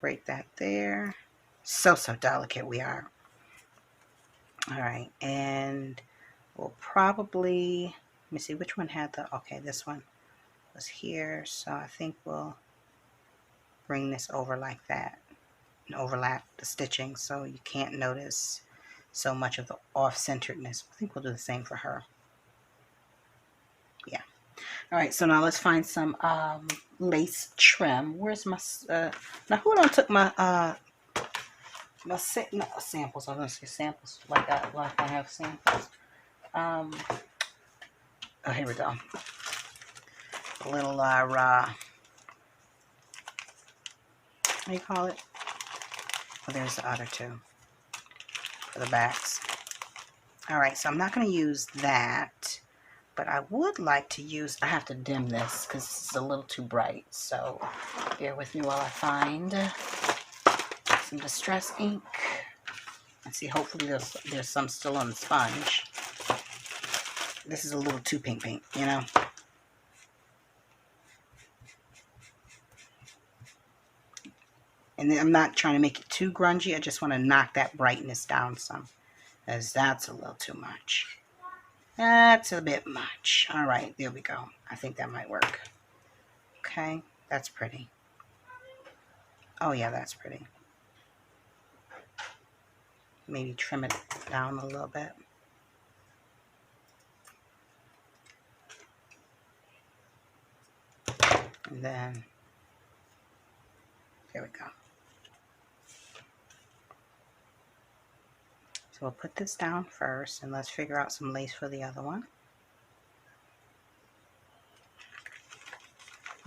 Break that there. So delicate we are. All right, and we'll probably, let me see which one had the, okay, this one was here. So I think we'll bring this over like that and overlap the stitching so you can't notice so much of the off-centeredness. I think we'll do the same for her. Yeah. All right, so now let's find some lace trim. Where's my, now who done took my, samples. I was gonna say samples like I have samples. Oh, here we go. A little what do you call it? Oh, there's the other two for the backs. All right, so I'm not going to use that, but I would like to use, I have to dim this because it's a little too bright. So bear with me while I find some distress ink. And see, hopefully there's some still on the sponge. This is a little too pink, you know. And then I'm not trying to make it too grungy. I just want to knock that brightness down some, as that's a little too much. That's a bit much. All right, there we go. I think that might work. Okay, that's pretty. Oh yeah, that's pretty. Maybe trim it down a little bit. And then, there we go. So we'll put this down first, and let's figure out some lace for the other one.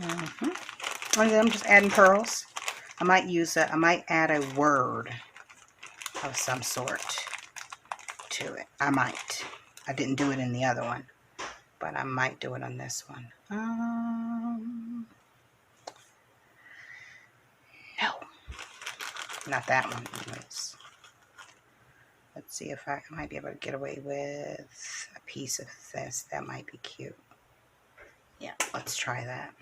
And then I'm just adding pearls. I might add a word of some sort to it. I might. I didn't do it in the other one, but I might do it on this one. No, not that one. Anyways, let's see if I might be able to get away with a piece of this. That might be cute. Yeah, let's try that.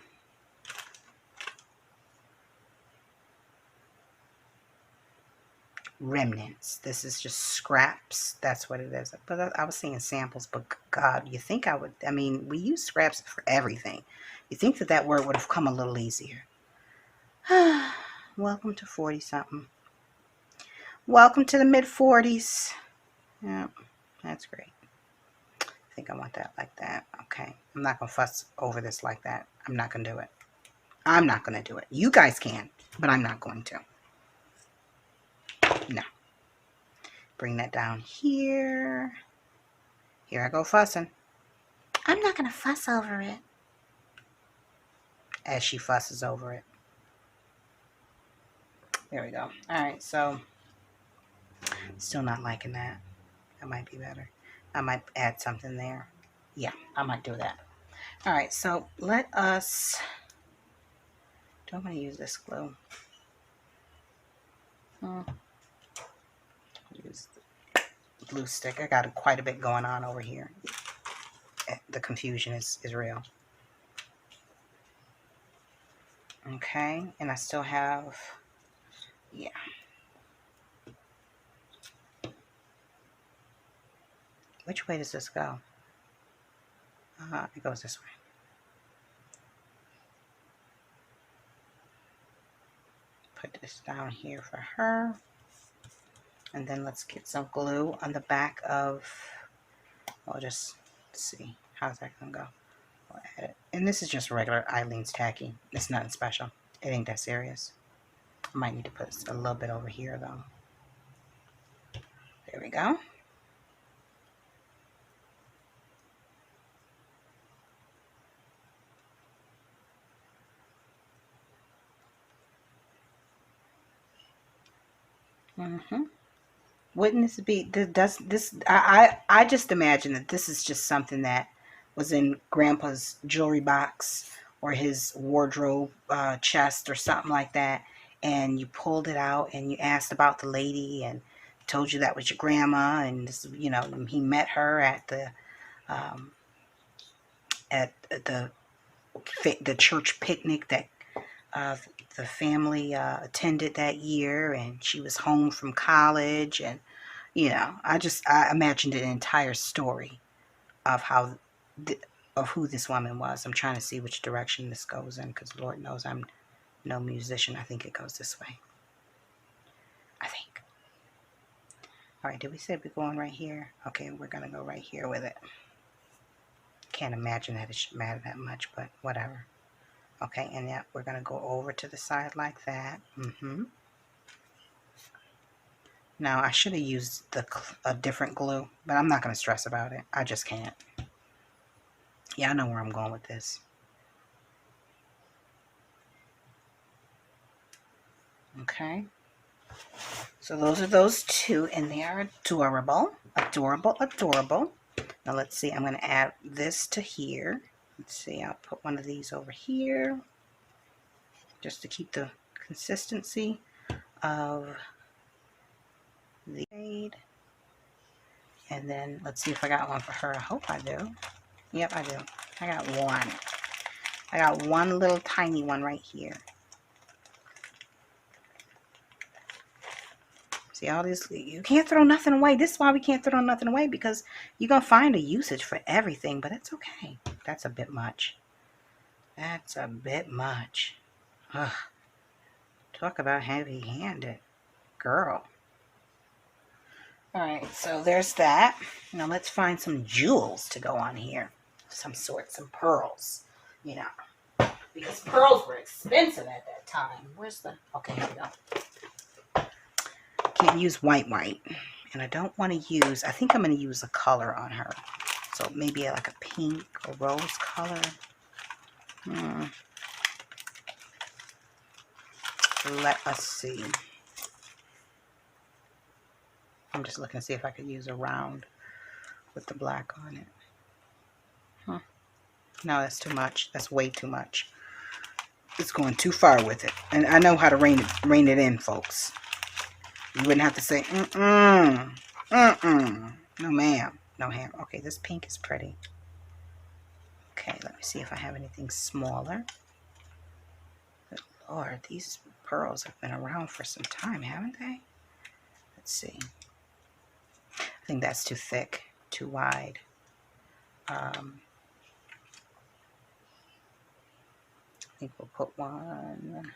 Remnants. This is just scraps. That's what it is. But I was seeing samples, but God, you think I would, I mean, we use scraps for everything. You think that word would have come a little easier. Welcome to 40-something. Welcome to the mid-40s. Yeah, that's great. I think I want that like that. Okay. I'm not going to fuss over this like that. I'm not going to do it. I'm not going to do it. You guys can, but I'm not going to. No. Bring that down here. Here I go fussing. I'm not going to fuss over it. As she fusses over it. There we go. All right, so still not liking that. That might be better. I might add something there. Yeah, I might do that. All right, so let us, do I want to use this glue? Use the glue stick. I got quite a bit going on over here. The confusion is real. Okay, and I still have, yeah. Which way does this go? It goes this way. Put this down here for her. And then let's get some glue on the back of, I'll just see. How's that going to go? We'll add it. And this is just regular Eileen's tacky. It's nothing special. It ain't that serious. I might need to put a little bit over here, though. There we go. Wouldn't this be, does this, I just imagine that this is just something that was in Grandpa's jewelry box or his wardrobe chest or something like that, and you pulled it out and you asked about the lady and told you that was your grandma, and this, you know, he met her at the church picnic that the family attended that year, and she was home from college, and I imagined an entire story of of who this woman was. I'm trying to see which direction this goes in, because Lord knows I'm no musician. I think it goes this way. I think. All right, did we say we're going right here? Okay, we're going to go right here with it. Can't imagine that it should matter that much, but whatever. Okay, and yeah, we're going to go over to the side like that. Now, I should have used a different glue, but I'm not going to stress about it. I just can't. Yeah, I know where I'm going with this. Okay. So those are those two, and they are adorable. Adorable, adorable. Now let's see, I'm going to add this to here. Let's see, I'll put one of these over here just to keep the consistency of the shade. And then let's see if I got one for her. I hope I do. Yep, I do. I got one. I got one little tiny one right here. See all this? You can't throw nothing away. This is why we can't throw nothing away, because you're going to find a usage for everything, but it's okay. That's a bit much. That's a bit much. Ugh. Talk about heavy-handed. Girl. Alright, so there's that. Now let's find some jewels to go on here. Some sort, some pearls. You know. Because pearls were expensive at that time. Where's the... Okay, here we go. Can't use white. And I don't want to use... I think I'm going to use a color on her. So maybe like a pink or rose color. Let us see. I'm just looking to see if I could use a round with the black on it. No, that's too much. That's way too much. It's going too far with it. And I know how to rein it in, folks. You wouldn't have to say, no ma'am, no ham. Okay, this pink is pretty. Okay, let me see if I have anything smaller. Good Lord, these pearls have been around for some time, haven't they? Let's see. I think that's too thick, too wide. I think we'll put one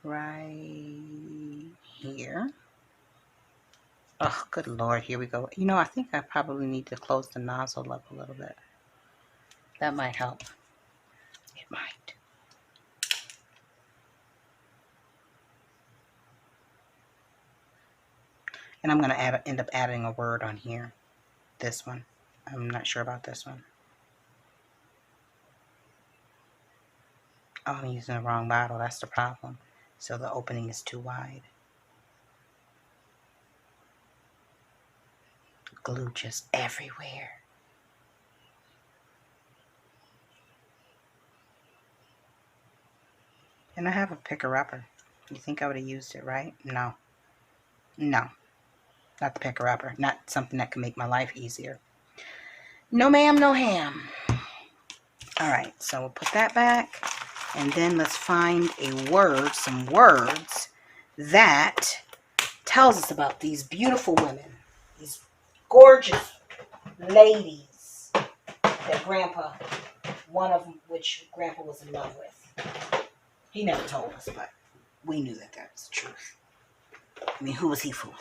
right here. Oh, good Lord, here we go. You know, I think I probably need to close the nozzle up a little bit. That might help. It might. And I'm going to end up adding a word on here. This one. I'm not sure about this one. Oh, I'm using the wrong bottle. That's the problem. So the opening is too wide. Glue just everywhere. And I have a picker-upper. You think I would have used it, right? No. No. Not the picker-upper. Not something that can make my life easier. No ma'am, no ham. Alright, so we'll put that back. And then let's find a word, some words that tells us about these beautiful women. These gorgeous ladies that Grandpa, one of which Grandpa was in love with. He never told us, but we knew that that was the truth. I mean, who was he fooling?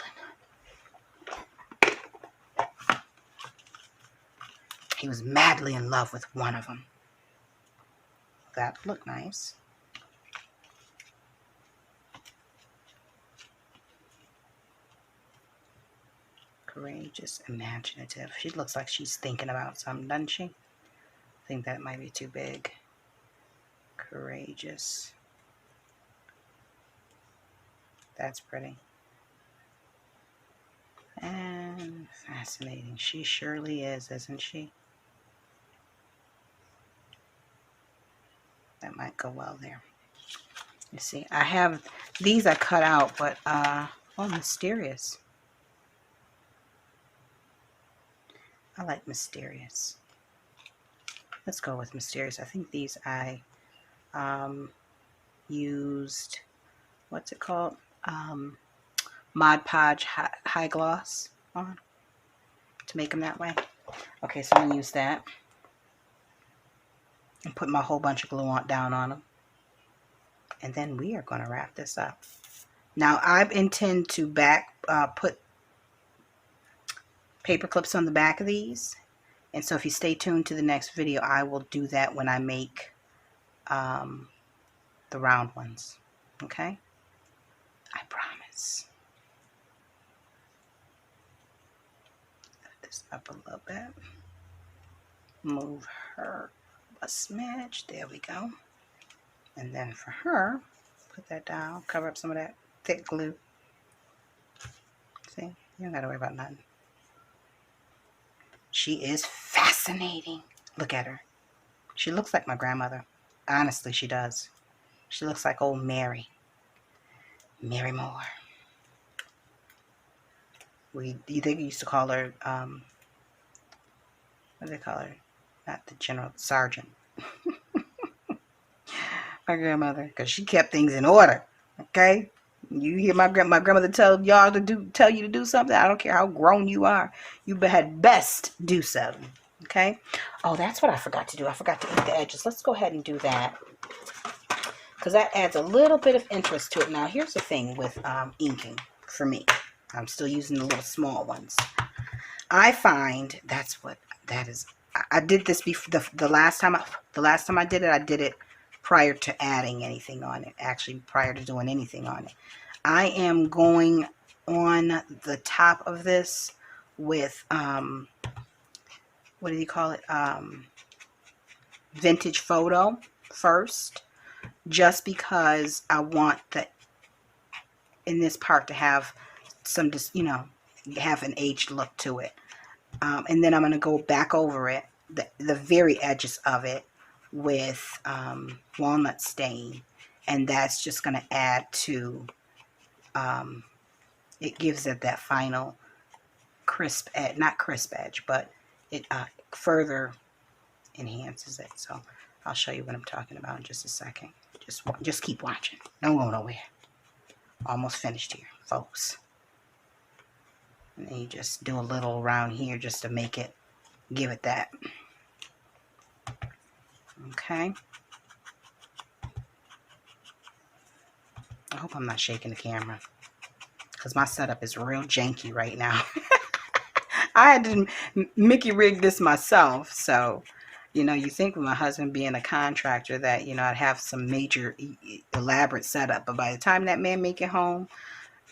He was madly in love with one of them. That looked nice. Courageous, imaginative. She looks like she's thinking about something, doesn't she? I think that might be too big. Courageous. That's pretty. And fascinating. She surely is, isn't she? That might go well there. You see, I have these I cut out, but oh, mysterious. I like mysterious. Let's go with mysterious. I think these I used, what's it called? Mod Podge High Gloss on to make them that way. Okay, so I'm going to use that and put my whole bunch of glue down on them. And then we are going to wrap this up. Now, I intend to put paper clips on the back of these. And so if you stay tuned to the next video, I will do that when I make the round ones. Okay? I promise. Put this up a little bit. Move her a smidge. There we go. And then for her, put that down. Cover up some of that thick glue. See? You don't got to worry about nothing. She is fascinating. Look at her. She looks like my grandmother. Honestly, she does. She looks like old Mary. Mary Moore. You think we used to call her, what do they call her? Not the general, sergeant. My grandmother, because she kept things in order. Okay? You hear my grandmother tell you to do something, I don't care how grown you are, you had best do so. Okay? Oh, that's what I forgot to do. I forgot to ink the edges. Let's go ahead and do that, because that adds a little bit of interest to it. Now, here's the thing with inking for me. I'm still using the little small ones. I find that is. I did this before the last time I did it prior to adding anything on it. Actually, prior to doing anything on it. I am going on the top of this with what do you call it? Vintage photo first, just because I want in this part to have some, just, have an aged look to it. And then I'm going to go back over it, the very edges of it, with walnut stain, and that's just going to add to, it gives it that final crisp edge, not crisp edge, but it further enhances it. So I'll show you what I'm talking about in just a second. Just keep watching. Don't go nowhere. Almost finished here, folks. And then you just do a little around here just to give it that. Okay. I hope I'm not shaking the camera, because my setup is real janky right now. I had to Mickey rig this myself, so you think with my husband being a contractor that I'd have some major elaborate setup, but by the time that man make it home,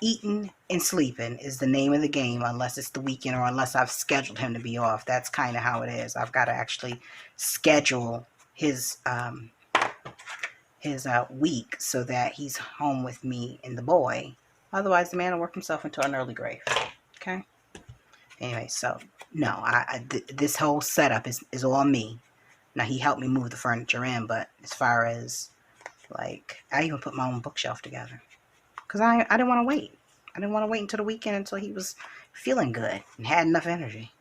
eating and sleeping is the name of the game, unless it's the weekend or unless I've scheduled him to be off. That's kind of how it is. I've got to actually schedule his week so that he's home with me and the boy. Otherwise, the man will work himself into an early grave. Okay? Anyway, so, no, this whole setup is all me. Now, he helped me move the furniture in, but as far as, I even put my own bookshelf together. Because I didn't want to wait. I didn't want to wait until the weekend until he was feeling good and had enough energy.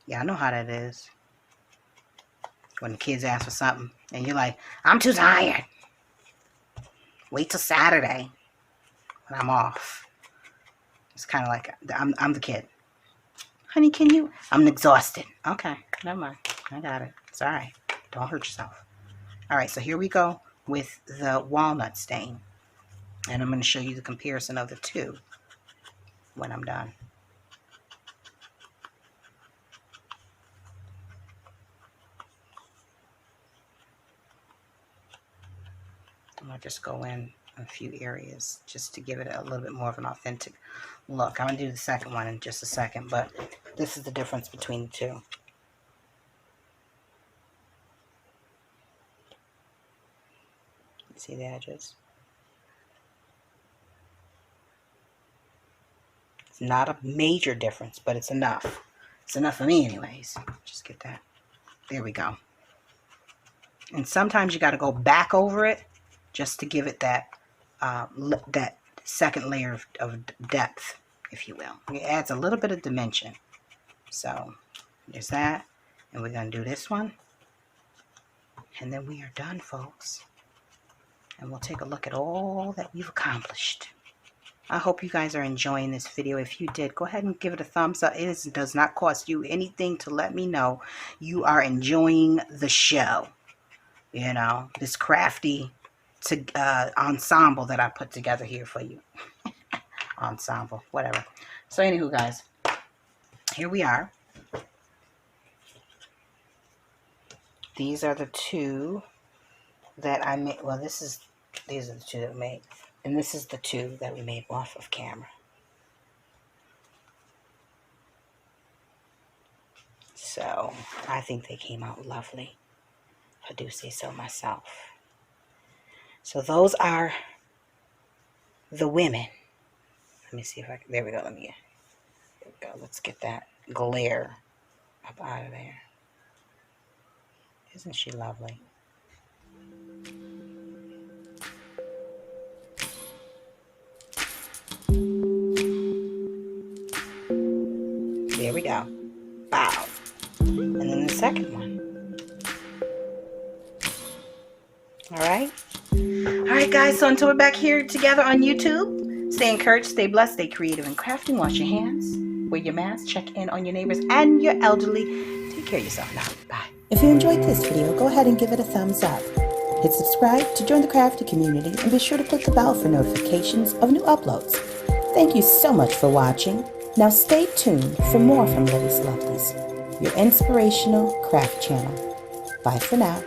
Yeah, I know how that is. When the kids ask for something and you're like, I'm too tired. Wait till Saturday when I'm off. It's kind of like I'm the kid. Honey, can you? I'm exhausted. Okay, never mind. I got it. It's all right. Don't hurt yourself. All right, so here we go with the walnut stain. And I'm going to show you the comparison of the two when I'm done. I'm going to just go in a few areas just to give it a little bit more of an authentic look. I'm going to do the second one in just a second, but this is the difference between the two. See the edges? It's not a major difference, but it's enough. It's enough for me anyways. Just get that. There we go. And sometimes you got to go back over it just to give it that that second layer of depth, if you will. It adds a little bit of dimension. So there's that. And we're going to do this one. And then we are done, folks. And we'll take a look at all that we've accomplished. I hope you guys are enjoying this video. If you did, go ahead and give it a thumbs up. It does not cost you anything to let me know you are enjoying the show. You know, this crafty ensemble that I put together here for you. Ensemble, whatever. So anywho, guys, here we are. These are the two that I made. Well, these are the two that we made. And this is the two that we made off of camera. So, I think they came out lovely. I do say so myself. So, those are the women. Let me see if I can. There we go. There we go. Let's get that glare up out of there. Isn't she lovely? There we go. Wow. And then the second one. Alright? Alright, guys. So until we're back here together on YouTube, stay encouraged, stay blessed, stay creative and crafting. Wash your hands. Wear your mask. Check in on your neighbors and your elderly. Take care of yourself now. Bye. If you enjoyed this video, go ahead and give it a thumbs up. Hit subscribe to join the crafty community and be sure to click the bell for notifications of new uploads. Thank you so much for watching. Now stay tuned for more from Livie'S Lovelies, your inspirational craft channel. Bye for now.